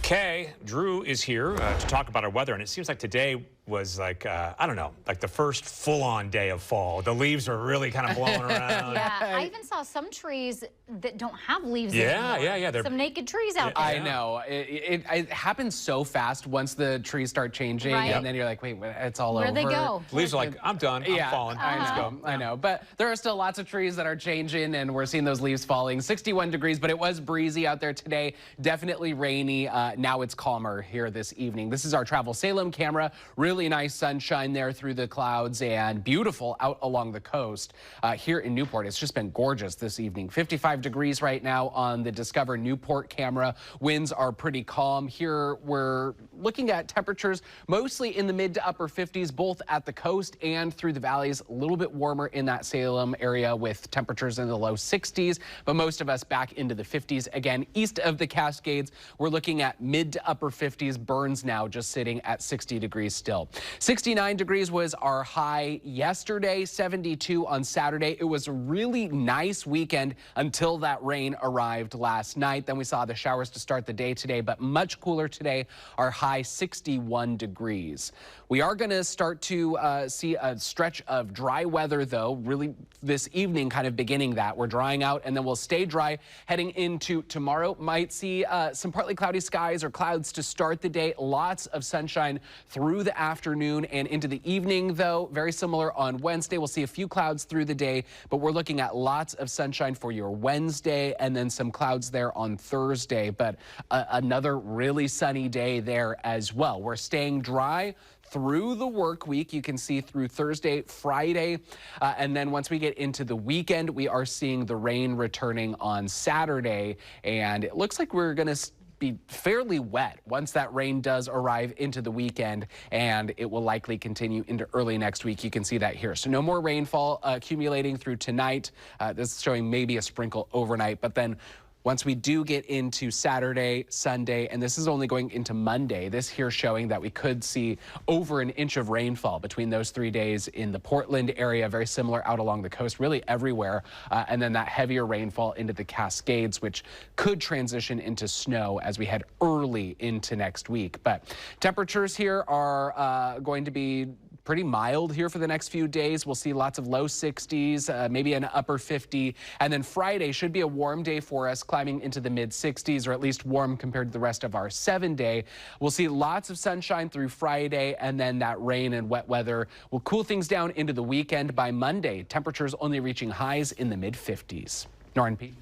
Okay, Drew is here to talk about our weather, and it seems like today was like, I don't know, like the first full-on day of fall. The leaves are really kind of blowing around. Yeah, I even saw some trees that don't have leaves Yeah, anymore. yeah. Some naked trees out there. I know. It happens so fast once the trees start changing, Right. and then you're like, wait, it's all Where'd over. they go? Leaves are like, I'm done, I'm falling. I know. But there are still lots of trees that are changing, and we're seeing those leaves falling. 61 degrees, but it was breezy out there today. Definitely rainy. Now it's calmer here this evening. This is our Travel Salem camera. Really nice sunshine there through the clouds and beautiful out along the coast. Here in Newport, it's just been gorgeous this evening. 55 degrees right now on the Discover Newport camera. Winds are pretty calm. Here we're looking at temperatures mostly in the mid to upper 50s, both at the coast and through the valleys. A little bit warmer in that Salem area with temperatures in the low 60s, but most of us back into the 50s. Again, east of the Cascades, we're looking at mid to upper 50s. Burns now just sitting at 60 degrees still. 69 degrees was our high yesterday, 72 on Saturday. It was a really nice weekend until that rain arrived last night. Then we saw the showers to start the day today, but much cooler today. Our high 61 degrees. We are going to start to see a stretch of dry weather, though, really this evening kind of beginning that. We're drying out, and then we'll stay dry heading into tomorrow. Might see some partly cloudy skies or clouds to start the day. Lots of sunshine through the afternoon and into the evening, though. Very similar on Wednesday. We'll see a few clouds through the day, but we're looking at lots of sunshine for your Wednesday and then some clouds there on Thursday. But another really sunny day there as well. We're staying dry through the work week. You can see through Thursday, Friday, and then once we get into the weekend, we are seeing the rain returning on Saturday, and it looks like we're going to be fairly wet once that rain does arrive into the weekend, and it will likely continue into early next week. You can see that here. So no more rainfall accumulating through tonight. This is showing maybe a sprinkle overnight, but then once we do get into Saturday, Sunday, and this is only going into Monday, this here showing that we could see over an inch of rainfall between those 3 days in the Portland area, very similar out along the coast, really everywhere. And then that heavier rainfall into the Cascades, which could transition into snow as we head early into next week. But temperatures here are going to be pretty mild here for the next few days. We'll see lots of low 60s, maybe an upper 50. And then Friday should be a warm day for us, climbing into the mid 60s, or at least warm compared to the rest of our 7-day. We'll see lots of sunshine through Friday, and then that rain and wet weather will cool things down into the weekend. By Monday, temperatures only reaching highs in the mid 50s. Norrin Pete.